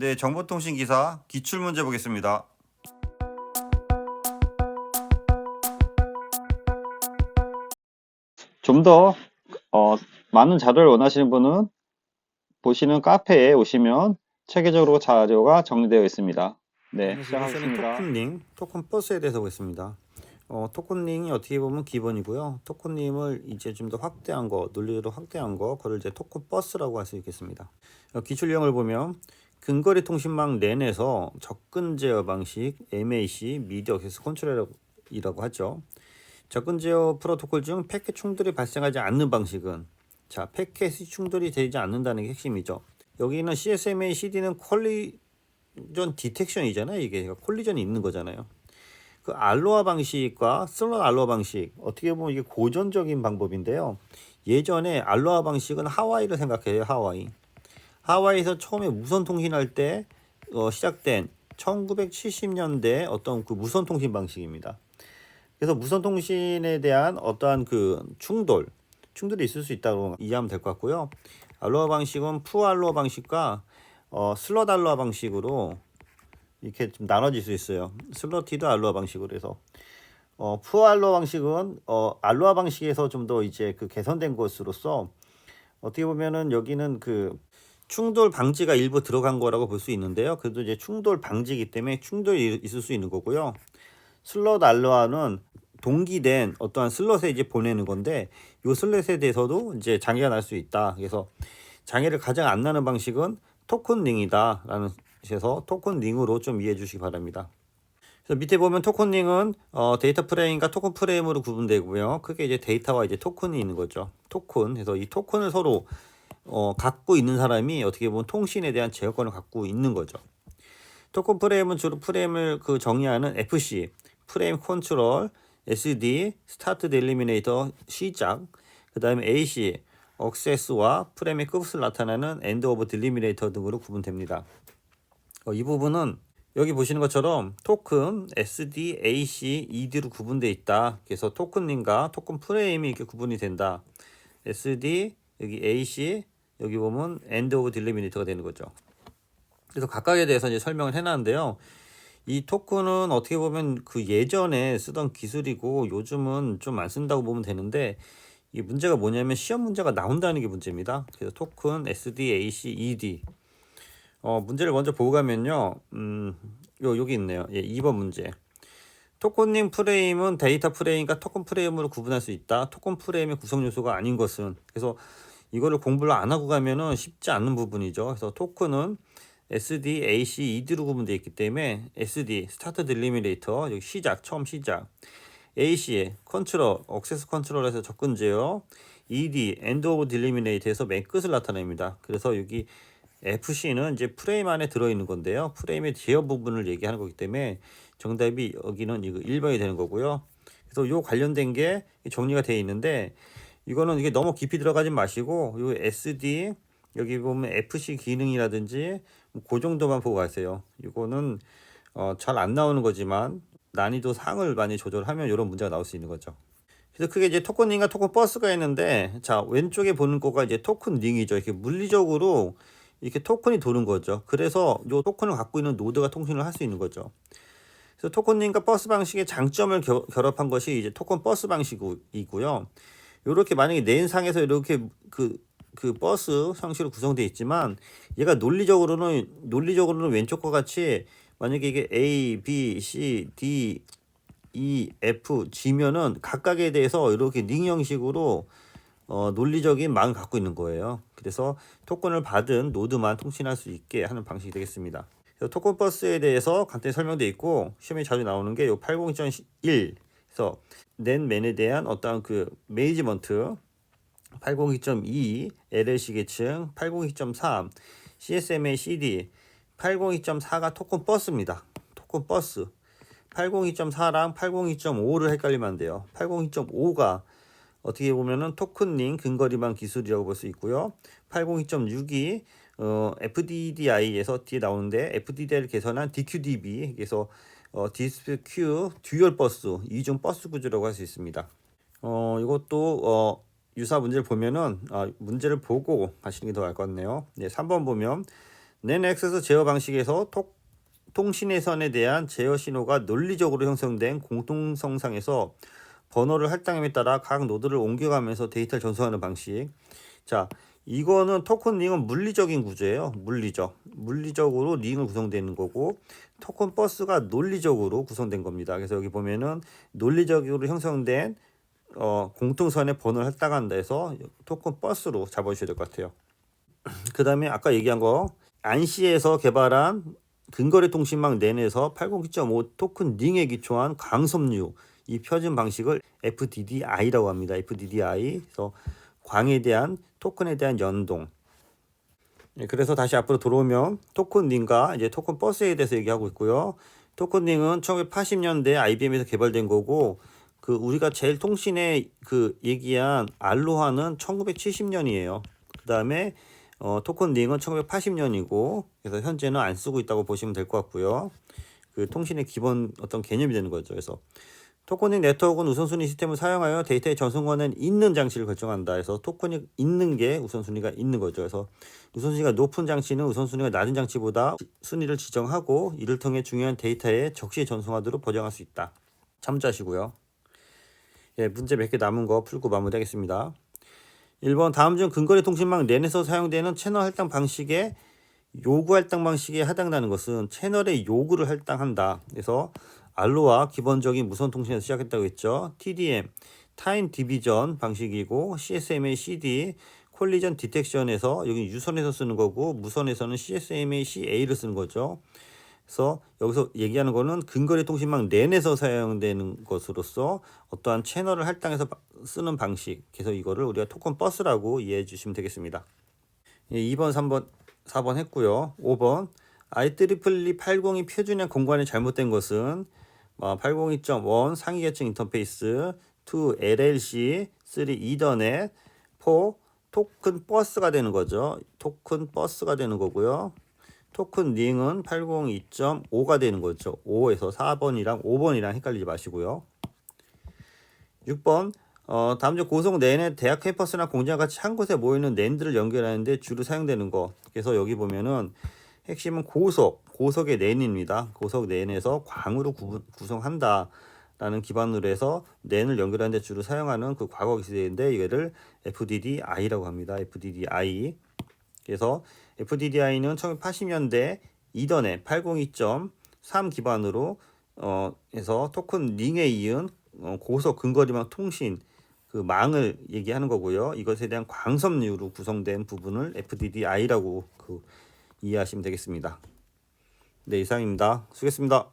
네, 정보통신기사 기출문제 보겠습니다. 좀 더 많은 자료를 원하시는 분은 보시는 카페에 오시면 체계적으로 자료가 정리되어 있습니다. 네, 오늘 기본시는 시작하겠습니다. 토큰링, 토큰버스에 대해서 보겠습니다. 토큰링이 어떻게 보면 기본이고요. 토큰링을 이제 좀 더 확대한 거, 논리로 확대한 거, 그걸 이제 토큰버스라고 할 수 있겠습니다. 기출 내용을 보면 근거리 통신망 랜에서 접근 제어 방식, MAC, 미디어 액세스 컨트롤이라고 하죠. 접근 제어 프로토콜 중 패킷 충돌이 발생하지 않는 방식은, 자, 패킷이 충돌이 되지 않는다는 게 핵심이죠. 여기는 CSMA CD는 콜리전 디텍션이잖아요. 이게 콜리전이 있는 거잖아요. 그 알로하 방식과 슬롯 알로하 방식, 어떻게 보면 이게 고전적인 방법인데요. 예전에 알로하 방식은 하와이를 생각해요. 하와이에서 처음에 무선 통신할 때 시작된 1970년대 어떤 그 무선 통신 방식입니다. 그래서 무선 통신에 대한 어떠한 그 충돌이 있을 수 있다고 이해하면 될 것 같고요. 알로하 방식은 푸알로하 방식과 슬롯 알로하 방식으로 이렇게 좀 나눠질 수 있어요. 슬로티드 알로하 방식으로 해서 푸알로하 방식은 알로하 방식에서 좀 더 이제 그 개선된 것으로서 어떻게 보면은 여기는 그 충돌 방지가 일부 들어간 거라고 볼 수 있는데요. 그래도 이제 충돌 방지이기 때문에 충돌이 있을 수 있는 거고요. 슬롯 알로하는 동기된 어떠한 슬롯에 이제 보내는 건데, 이 슬롯에 대해서도 이제 장애가 날 수 있다. 그래서 장애를 가장 안 나는 방식은 토큰링이다라는 뜻에서 토큰링으로 좀 이해해 주시기 바랍니다. 그래서 밑에 보면 토큰링은 데이터 프레임과 토큰 프레임으로 구분되고요. 크게 이제 데이터와 이제 토큰이 있는 거죠. 토큰. 그래서 이 토큰을 서로 갖고 있는 사람이 어떻게 보면 통신에 대한 제어권을 갖고 있는 거죠. 토큰 프레임은 주로 프레임을 그 정의하는 FC, 프레임 컨트롤, SD, 스타트 딜리미네이터 시작, 그 다음에 AC, 억세스와 프레임의 끝을 나타내는 엔드 오브 딜리미네이터 등으로 구분됩니다. 이 부분은 여기 보시는 것처럼 토큰, SD, AC, ED로 구분되어 있다. 그래서 토큰링과 토큰 프레임이 이렇게 구분이 된다. SD, 여기 AC, 여기 보면 엔드 오브 딜리미네이터가 되는 거죠. 그래서 각각에 대해서 이제 설명을 해놨는데요. 이 토큰은 어떻게 보면 그 예전에 쓰던 기술이고 요즘은 좀 안 쓴다고 보면 되는데, 이 문제가 뭐냐면 시험 문제가 나온다는 게 문제입니다. 그래서 토큰, SD, AC, ED. 문제를 먼저 보고 가면요. 여기 있네요. 예, 2번 문제. 토큰링 프레임은 데이터 프레임과 토큰 프레임으로 구분할 수 있다. 토큰 프레임의 구성 요소가 아닌 것은. 그래서 이거를 공부를 안 하고 가면은 쉽지 않은 부분이죠. 그래서 토큰은 SD, AC, ED로 구분되어 있기 때문에 SD, 스타트 딜리미네이터, 여기 시작, 처음 시작. AC, 컨트롤, 억세스 컨트롤에서 접근 제어. ED, 엔드 오브 딜리미네이터에서 맨 끝을 나타냅니다. 그래서 여기 FC는 이제 프레임 안에 들어있는 건데요. 프레임의 제어 부분을 얘기하는 거기 때문에 정답이 여기는 이거 1번이 되는 거고요. 그래서 요 관련된 게 정리가 되어 있는데, 이거는 이게 너무 깊이 들어가지 마시고 요 SD 여기 보면 FC 기능이라든지 그 정도만 보고 가세요. 이거는 잘 안 나오는 거지만 난이도 상을 많이 조절하면 이런 문제가 나올 수 있는 거죠. 그래서 크게 이제 토큰링과 토큰 버스가 있는데, 자, 왼쪽에 보는 거가 이제 토큰링이죠. 이렇게 물리적으로 이렇게 토큰이 도는 거죠. 그래서 이 토큰을 갖고 있는 노드가 통신을 할 수 있는 거죠. 그래서 토큰링과 버스 방식의 장점을 결합한 것이 이제 토큰 버스 방식이고요. 이렇게 만약에 랜상에서 이렇게 그 버스 형식으로 구성되어 있지만, 얘가 논리적으로는 왼쪽과 같이 만약에 이게 A, B, C, D, E, F, G면은 각각에 대해서 이렇게 링 형식으로 논리적인 망을 갖고 있는 거예요. 그래서 토큰을 받은 노드만 통신할 수 있게 하는 방식이 되겠습니다. 그래서 토큰 버스에 대해서 간단히 설명되어 있고, 시험에 자주 나오는 게 요 802.1, 그래서 넷맨에 대한 어떤 그 매니지먼트, 802.2 LLC 계층, 802.3 CSMA CD, 802.4가 토큰 버스입니다. 토큰 버스. 802.4랑 802.5를 헷갈리면 안 돼요. 802.5가 어떻게 보면은 토큰링 근거리망 기술이라고 볼 수 있고요. 802.6이 FDDI에서 뒤에 나오는데, FDDI를 개선한 DQDB, 그래서 DSQ 듀얼 버스, 이중 버스 구조라고 할 수 있습니다. 이것도 유사 문제를 보면은 문제를 보고 가시는 게 더 나을 것 같네요. 네, 3번 보면 낸 액세스 제어 방식에서 통신회선에 대한 제어 신호가 논리적으로 형성된 공통성상에서 번호를 할당함에 따라 각 노드를 옮겨가면서 데이터를 전송하는 방식. 자, 이거는 토큰 링은 물리적인 구조예요. 물리적으로 링을 구성되는 거고, 토큰 버스가 논리적으로 구성된 겁니다. 그래서 여기 보면은 논리적으로 형성된 공통선의 번호를 할당한다 해서 토큰 버스로 잡아주셔야 될 것 같아요. 그 다음에 아까 얘기한 거 안시에서 개발한 근거리 통신망 낸에서 802.5 토큰 링에 기초한 광섬유 이 표준 방식을 FDDI라고 합니다. FDDI. 그래서 광에 대한 토큰에 대한 연동. 그래서 다시 앞으로 돌아오면 토큰 링과 이제 토큰 버스에 대해서 얘기하고 있고요. 토큰 링은 1980년대 IBM에서 개발된 거고, 그 우리가 제일 통신에 그 얘기한 알로하는 1970년이에요. 그 다음에 토큰 링은 1980년이고, 그래서 현재는 안 쓰고 있다고 보시면 될 것 같고요. 그 통신의 기본 어떤 개념이 되는 거죠. 그래서 토큰링 네트워크는 우선순위 시스템을 사용하여 데이터의 전송권은 있는 장치를 결정한다. 그래서 토큰이 있는 게 우선순위가 있는 거죠. 그래서 우선순위가 높은 장치는 우선순위가 낮은 장치보다 순위를 지정하고 이를 통해 중요한 데이터에 적시에 전송하도록 보장할 수 있다. 참조하시고요. 예, 문제 몇 개 남은 거 풀고 마무리하겠습니다. 1번 다음 중 근거리 통신망 낸에서 사용되는 채널 할당 방식의 요구 할당 방식에 해당하는 것은 채널의 요구를 할당한다. 그래서 알로하 기본적인 무선 통신에서 시작했다고 했죠. TDM 타임 디비전 방식이고, CSMA CD 콜리전 디텍션에서 여기 유선에서 쓰는 거고, 무선에서는 CSMA CA를 쓰는 거죠. 그래서 여기서 얘기하는 거는 근거리 통신망 낸에서 사용되는 것으로서 어떠한 채널을 할당해서 쓰는 방식. 그래서 이거를 우리가 토큰 버스라고 이해해 주시면 되겠습니다. 2번, 3번, 4번 했고요. 5번 IEEE 802 표준형 공간이 잘못된 것은 802.1 상위 계층 인터페이스, 2 LLC, 3 이더넷, 4 토큰 버스가 되는 거죠. 토큰 버스가 되는 거고요. 토큰 링은 802.5가 되는 거죠. 5에서 4번이랑 5번이랑 헷갈리지 마시고요. 6번 다음 중 고속 낸의 대학 캠퍼스나 공장 같이 한 곳에 모이는 낸들을 연결하는데 주로 사용되는 거. 그래서 여기 보면은 핵심은 고속의 낸입니다. 고속 낸에서 광으로 구성한다 라는 기반으로 해서 낸을 연결하는 데 주로 사용하는 그 과거 기술인데, 이거를 FDDI라고 합니다. FDDI. 그래서 FDDI는 1980년대 이더넷 802.3 기반으로 해서 토큰 링에 이은 고속 근거리망 통신 그 망을 얘기하는 거고요. 이것에 대한 광섬유로 구성된 부분을 FDDI라고 이해하시면 되겠습니다. 네, 이상입니다. 수고했습니다.